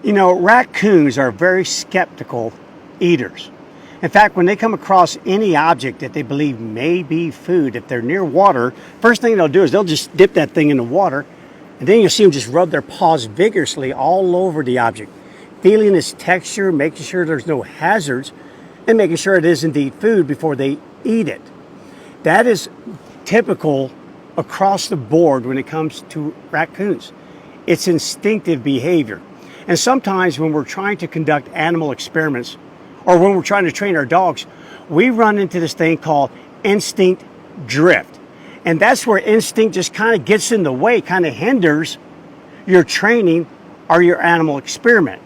You know, raccoons are very skeptical eaters. In fact, when they come across any object that they believe may be food, if they're near water, first thing they'll do is they'll just dip that thing in the water, and then you'll see them just rub their paws vigorously all over the object, feeling its texture, making sure there's no hazards, and making sure it is indeed food before they eat it. That is typical across the board when it comes to raccoons. It's instinctive behavior. And sometimes when we're trying to conduct animal experiments, or when we're trying to train our dogs, we run into this thing called instinct drift. And that's where instinct just kind of gets in the way, kind of hinders your training or your animal experiment.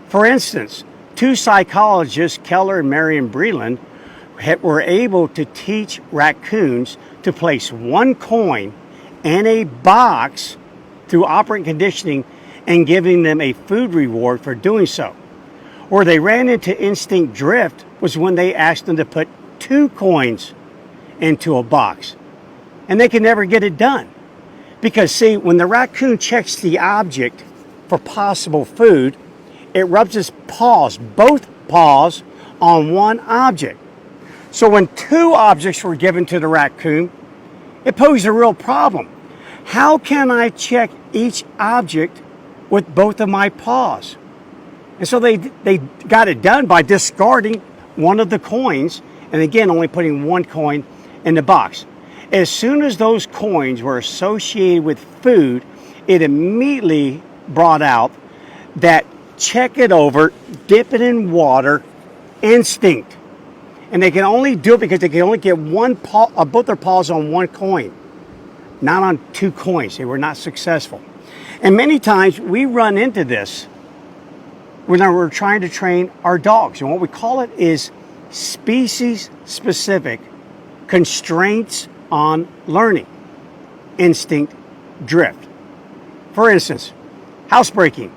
For instance, two psychologists, Keller and Marion Breland, were able to teach raccoons to place one coin in a box through operant conditioning and giving them a food reward for doing so. Where they ran into instinct drift was when they asked them to put two coins into a box. And they could never get it done. Because see, when the raccoon checks the object for possible food, it rubs its paws, both paws, on one object. So when two objects were given to the raccoon, it posed a real problem. How can I check each object with both of my paws? And so they got it done by discarding one of the coins, and again, only putting one coin in the box. As soon as those coins were associated with food, it immediately brought out that check it over, dip it in water, instinct. And they can only do it because they can only get one paw, both their paws on one coin, not on two coins. They were not successful. And many times we run into this when we're trying to train our dogs. And what we call it is species-specific constraints on learning, instinct drift. For instance, housebreaking.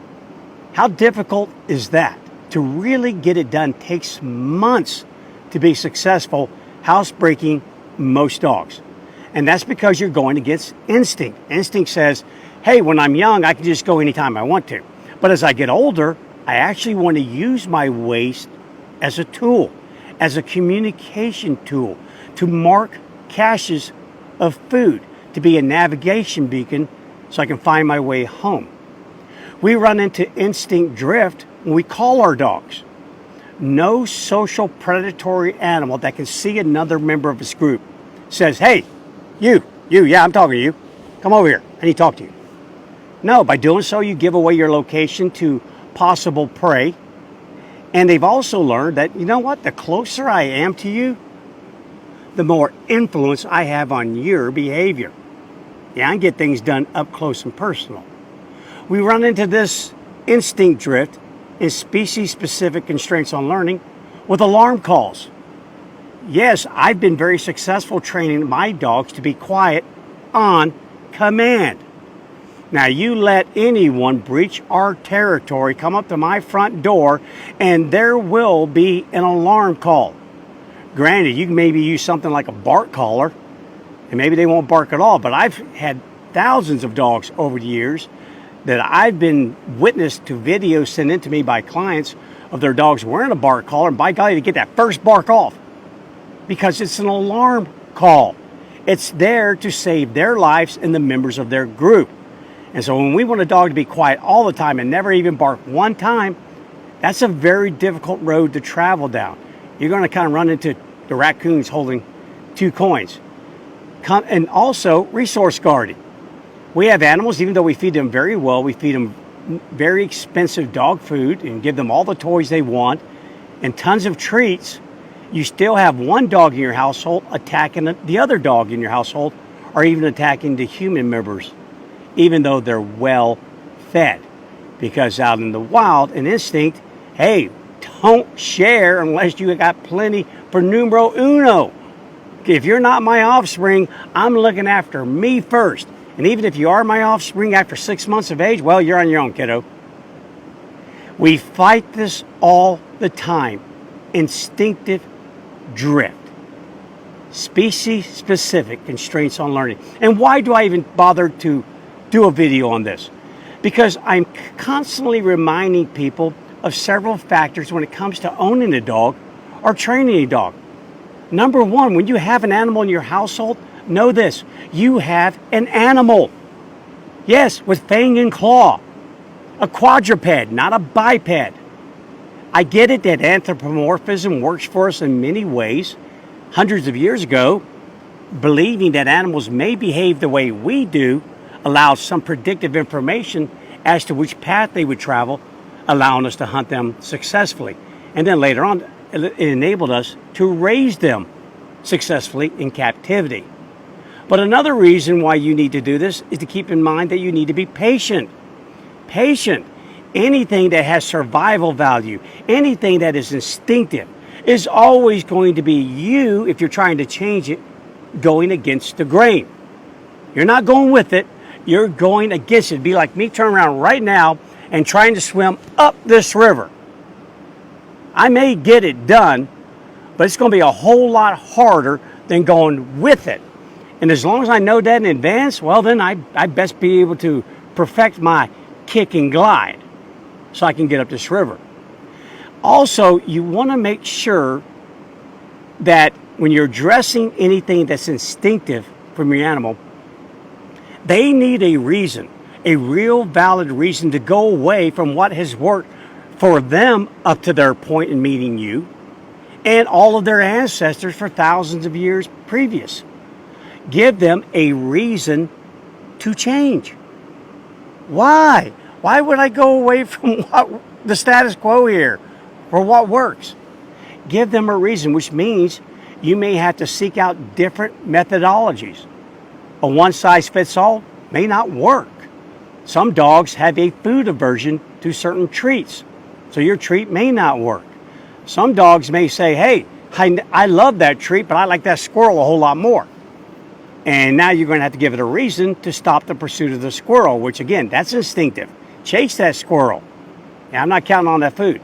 How difficult is that? To really get it done takes months to be successful housebreaking most dogs. And that's because you're going against instinct. Instinct says, hey, when I'm young, I can just go anytime I want to. But as I get older, I actually want to use my waist as a tool, as a communication tool, to mark caches of food, to be a navigation beacon so I can find my way home. We run into instinct drift when we call our dogs. No social predatory animal that can see another member of its group says, hey, you, yeah, I'm talking to you. Come over here. I need to talk to you. No, by doing so, you give away your location to possible prey. And they've also learned that, you know what, the closer I am to you, the more influence I have on your behavior. Yeah, I can get things done up close and personal. We run into this instinct drift and species-specific constraints on learning with alarm calls. Yes, I've been very successful training my dogs to be quiet on command. Now, you let anyone breach our territory, come up to my front door, and there will be an alarm call. Granted, you can maybe use something like a bark collar, and maybe they won't bark at all, but I've had thousands of dogs over the years that I've been witness to videos sent in to me by clients of their dogs wearing a bark collar, and by golly, to get that first bark off, because it's an alarm call. It's there to save their lives and the members of their group. And so when we want a dog to be quiet all the time and never even bark one time, that's a very difficult road to travel down. You're going to kind of run into the raccoons holding two coins. And also resource guarding. We have animals, even though we feed them very well, we feed them very expensive dog food and give them all the toys they want and tons of treats. You still have one dog in your household attacking the other dog in your household, or even attacking the human members, even though they're well fed. Because out in the wild, an instinct, hey, don't share unless you got plenty for numero uno. If you're not my offspring, I'm looking after me first. And even if you are my offspring after 6 months of age, well, you're on your own, kiddo. We fight this all the time. Instinctive drift. Species-specific constraints on learning. And why do I even bother to do a video on this? because I'm constantly reminding people of several factors when it comes to owning a dog or training a dog. Number one, when you have an animal in your household, know this: you have an animal. Yes, with fang and claw. A quadruped, not a biped. I get it that anthropomorphism works for us in many ways. Hundreds of years ago, believing that animals may behave the way we do allows some predictive information as to which path they would travel, allowing us to hunt them successfully. And then later on, it enabled us to raise them successfully in captivity. But another reason why you need to do this is to keep in mind that you need to be patient. Patient. Anything that has survival value, anything that is instinctive, is always going to be you, if you're trying to change it, going against the grain. You're not going with it, you're going against it. It'd be like me turning around right now and trying to swim up this river. I may get it done, but it's going to be a whole lot harder than going with it. And as long as I know that in advance, well, then I best be able to perfect my kick and glide so I can get up this river. Also, you want to make sure that when you're addressing anything that's instinctive from your animal, they need a reason, a real valid reason to go away from what has worked for them up to their point in meeting you and all of their ancestors for thousands of years previous. Give them a reason to change. Why? Why would I go away from the status quo here or what works? Give them a reason, which means you may have to seek out different methodologies. A one-size-fits-all may not work. Some dogs have a food aversion to certain treats, so your treat may not work. Some dogs may say, hey, I love that treat, but I like that squirrel a whole lot more. And now you're going to have to give it a reason to stop the pursuit of the squirrel, which again, that's instinctive. Chase that squirrel. Yeah, I'm not counting on that food.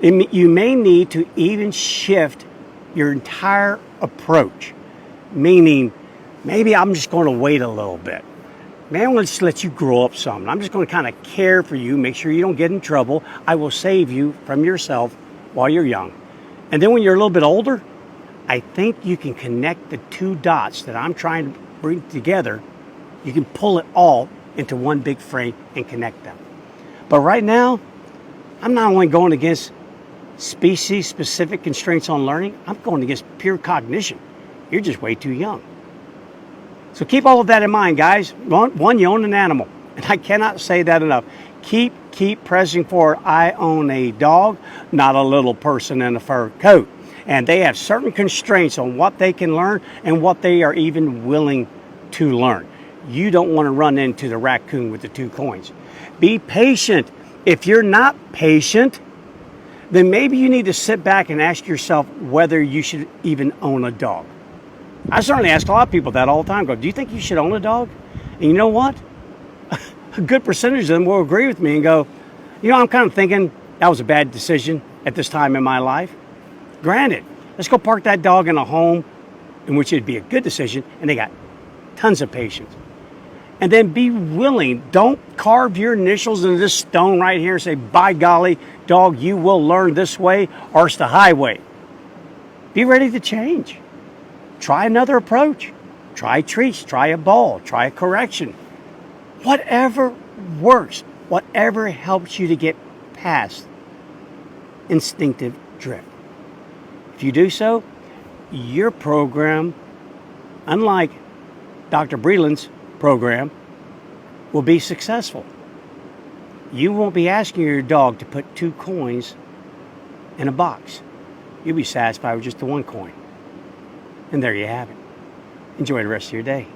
You may need to even shift your entire approach, meaning maybe I'm just going to wait a little bit. Maybe I'm going to just let you grow up some. I'm just going to kind of care for you, make sure you don't get in trouble. I will save you from yourself while you're young. And then when you're a little bit older, I think you can connect the two dots that I'm trying to bring together. You can pull it all into one big frame and connect them. But right now, I'm not only going against species-specific constraints on learning, I'm going against pure cognition. You're just way too young. So keep all of that in mind, guys. One, you own an animal. And I cannot say that enough. Keep pressing forward. I own a dog, not a little person in a fur coat. And they have certain constraints on what they can learn and what they are even willing to learn. You don't want to run into the raccoon with the 2 coins. Be patient. If you're not patient, then maybe you need to sit back and ask yourself whether you should even own a dog. I certainly ask a lot of people that all the time. Do you think you should own a dog? And you know what? A good percentage of them will agree with me and go, I'm kind of thinking that was a bad decision at this time in my life. Granted, let's go park that dog in a home in which it'd be a good decision, and they got tons of patience. And then be willing. Don't carve your initials into this stone right here and say, by golly, dog, you will learn this way or it's the highway. Be ready to change. Try another approach. Try treats, try a ball, try a correction. Whatever works, whatever helps you to get past instinctive drift. If you do so, your program, unlike Dr. Breland's program, will be successful. You won't be asking your dog to put 2 coins in a box. You'll be satisfied with just the 1 coin. And there you have it. Enjoy the rest of your day.